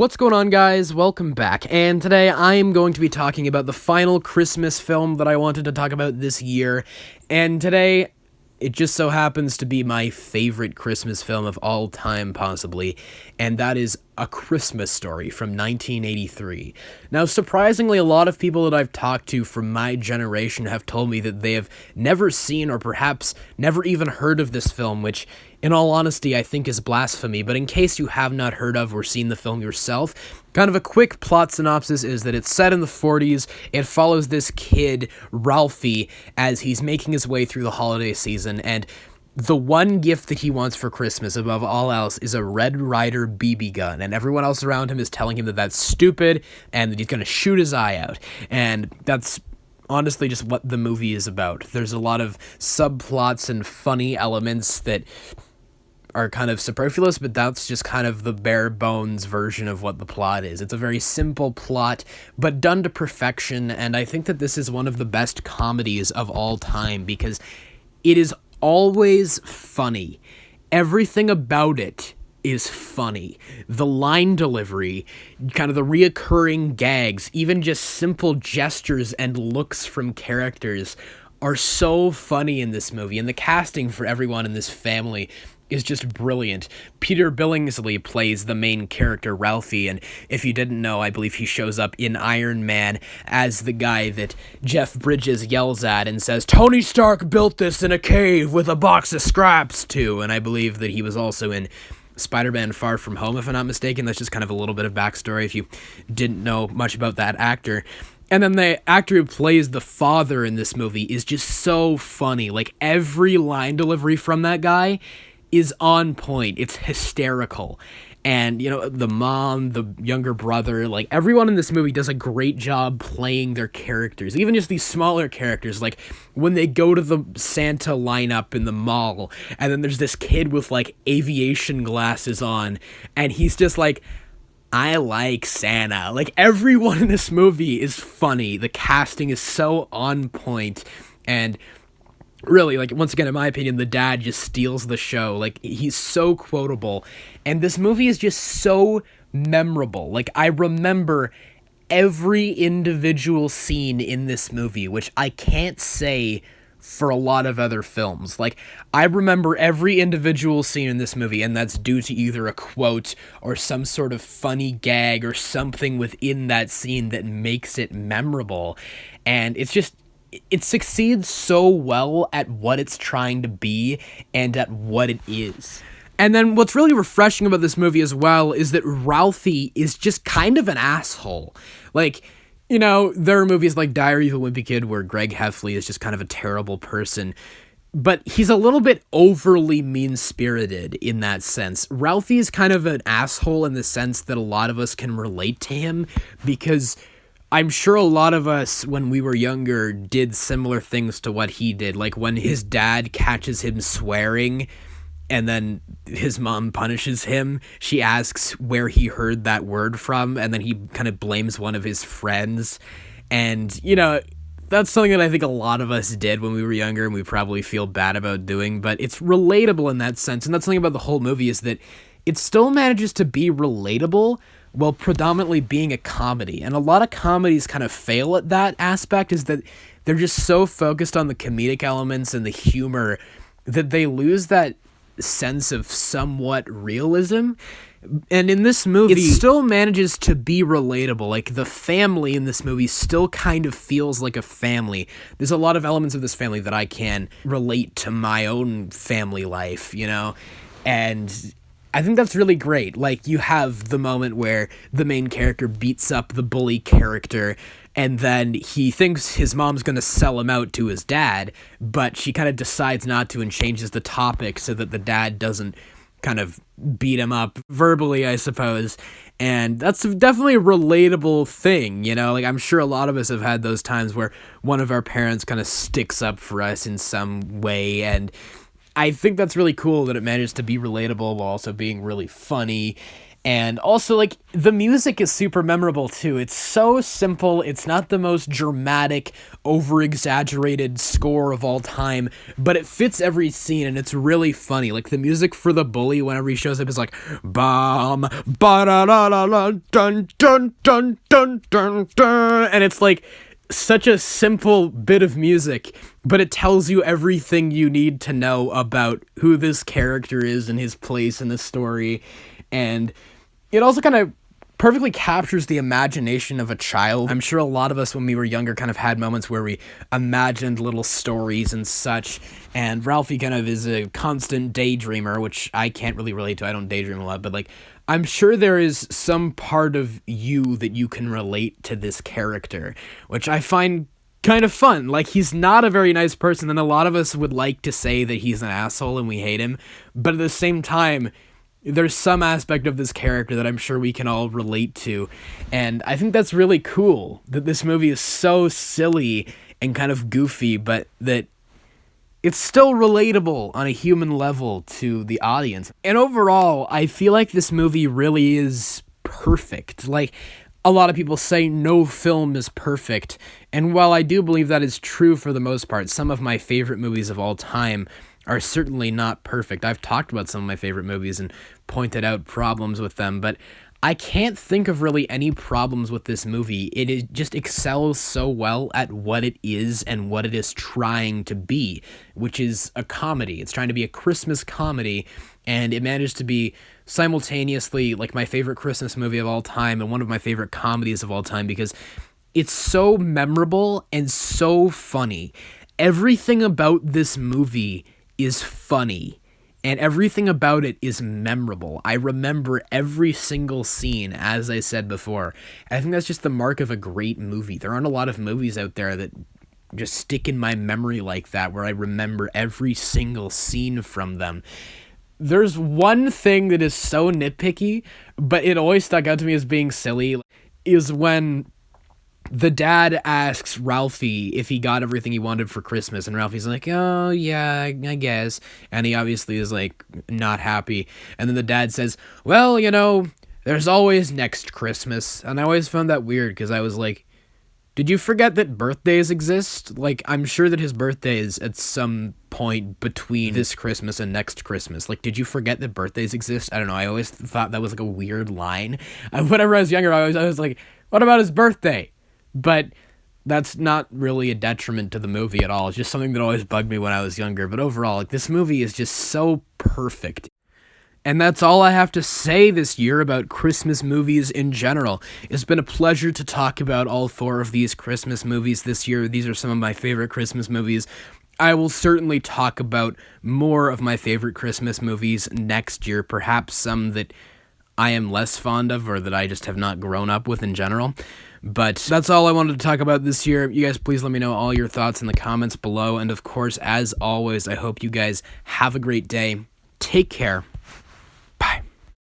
What's going on, guys? Welcome back, and today I am going to be talking about the final Christmas film that I wanted to talk about this year, and today it just so happens to be my favorite Christmas film of all time, possibly, and that is A Christmas Story from 1983. Now, surprisingly, a lot of people that I've talked to from my generation have told me that they have never seen or perhaps never even heard of this film, which, in all honesty, I think is blasphemy. But in case you have not heard of or seen the film yourself, kind of a quick plot synopsis is that it's set in the 40s. It follows this kid, Ralphie, as he's making his way through the holiday season, and the one gift that he wants for Christmas above all else is a Red Ryder BB gun, and everyone else around him is telling him that that's stupid and that he's going to shoot his eye out. And that's honestly just what the movie is about. There's a lot of subplots and funny elements that are kind of superfluous, but that's just kind of the bare bones version of what the plot is. It's a very simple plot, but done to perfection, and I think that this is one of the best comedies of all time because it is always funny. Everything about it is funny. The line delivery, kind of the reoccurring gags, even just simple gestures and looks from characters are so funny in this movie, and the casting for everyone in this family is just brilliant. Peter Billingsley plays the main character, Ralphie, and if you didn't know, I believe he shows up in Iron Man as the guy that Jeff Bridges yells at and says, "Tony Stark built this in a cave with a box of scraps too," and I believe that he was also in Spider-Man Far From Home, if I'm not mistaken. That's just kind of a little bit of backstory if you didn't know much about that actor. And then the actor who plays the father in this movie is just so funny. Like, every line delivery from that guy is on point. It's hysterical. And, you know, the mom, the younger brother, like, everyone in this movie does a great job playing their characters. Even just these smaller characters, like when they go to the Santa lineup in the mall, and then there's this kid with, like, aviation glasses on, and he's just like, "I like Santa." Like, everyone in this movie is funny. The casting is so on point, and really, like, once again, in my opinion, the dad just steals the show. Like, he's so quotable, and this movie is just so memorable. Like, I remember every individual scene in this movie, which I can't say for a lot of other films. Like, I remember every individual scene in this movie, and that's due to either a quote or some sort of funny gag or something within that scene that makes it memorable. And it's just, it succeeds so well at what it's trying to be and at what it is. And then what's really refreshing about this movie as well is that Ralphie is just kind of an asshole. Like, you know, there are movies like Diary of a Wimpy Kid where Greg Heffley is just kind of a terrible person, but he's a little bit overly mean-spirited in that sense. Ralphie is kind of an asshole in the sense that a lot of us can relate to him, because I'm sure a lot of us, when we were younger, did similar things to what he did. Like when his dad catches him swearing and then his mom punishes him, she asks where he heard that word from, and then he kind of blames one of his friends. And, you know, that's something that I think a lot of us did when we were younger, and we probably feel bad about doing, but it's relatable in that sense. And that's something about the whole movie, is that it still manages to be relatable while predominantly being a comedy. And a lot of comedies kind of fail at that aspect, is that they're just so focused on the comedic elements and the humor that they lose that sense of somewhat realism. And in this movie, it still manages to be relatable. Like, the family in this movie still kind of feels like a family. There's a lot of elements of this family that I can relate to my own family life, you know? And I think that's really great. Like, you have the moment where the main character beats up the bully character, and then he thinks his mom's gonna sell him out to his dad, but she kind of decides not to and changes the topic so that the dad doesn't kind of beat him up verbally, I suppose. And that's definitely a relatable thing, you know? Like, I'm sure a lot of us have had those times where one of our parents kind of sticks up for us in some way, and I think that's really cool that it manages to be relatable while also being really funny. And also, like, the music is super memorable too. It's so simple. It's not the most dramatic, over-exaggerated score of all time, but it fits every scene and it's really funny. Like, the music for the bully whenever he shows up is like, bam, ba da da da da, dun dun dun dun dun dun, and it's like such a simple bit of music, but it tells you everything you need to know about who this character is and his place in the story. And it also kind of perfectly captures the imagination of a child. I'm sure a lot of us when we were younger kind of had moments where we imagined little stories and such, and Ralphie kind of is a constant daydreamer, which I can't really relate to. I don't daydream a lot, but like, I'm sure there is some part of you that you can relate to this character, which I find kind of fun. Like, he's not a very nice person, and a lot of us would like to say that he's an asshole and we hate him, but at the same time, there's some aspect of this character that I'm sure we can all relate to, and I think that's really cool, that this movie is so silly and kind of goofy, but that it's still relatable on a human level to the audience. And overall, I feel like this movie really is perfect. Like, a lot of people say no film is perfect, and while I do believe that is true for the most part, some of my favorite movies of all time are certainly not perfect. I've talked about some of my favorite movies and pointed out problems with them, but I can't think of really any problems with this movie. It just excels so well at what it is and what it is trying to be, which is a comedy. It's trying to be a Christmas comedy, and it managed to be simultaneously like my favorite Christmas movie of all time and one of my favorite comedies of all time because it's so memorable and so funny. Everything about this movie is funny. And everything about it is memorable. I remember every single scene, as I said before. I think that's just the mark of a great movie. There aren't a lot of movies out there that just stick in my memory like that, where I remember every single scene from them. There's one thing that is so nitpicky, but it always stuck out to me as being silly, is when the dad asks Ralphie if he got everything he wanted for Christmas, and Ralphie's like, oh, yeah, I guess. And he obviously is, like, not happy. And then the dad says, well, you know, there's always next Christmas. And I always found that weird, because I was like, did you forget that birthdays exist? Like, I'm sure that his birthday is at some point between this Christmas and next Christmas. Like, did you forget that birthdays exist? I don't know. I always thought that was, like, a weird line. Whenever I was younger, I was like, what about his birthday? But that's not really a detriment to the movie at all. It's just something that always bugged me when I was younger. But overall, like, this movie is just so perfect. And that's all I have to say this year about Christmas movies in general. It's been a pleasure to talk about all 4 of these Christmas movies this year. These are some of my favorite Christmas movies. I will certainly talk about more of my favorite Christmas movies next year, perhaps some that I am less fond of or that I just have not grown up with in general. But that's all I wanted to talk about this year. You guys, please let me know all your thoughts in the comments below. And of course, as always, I hope you guys have a great day. Take care.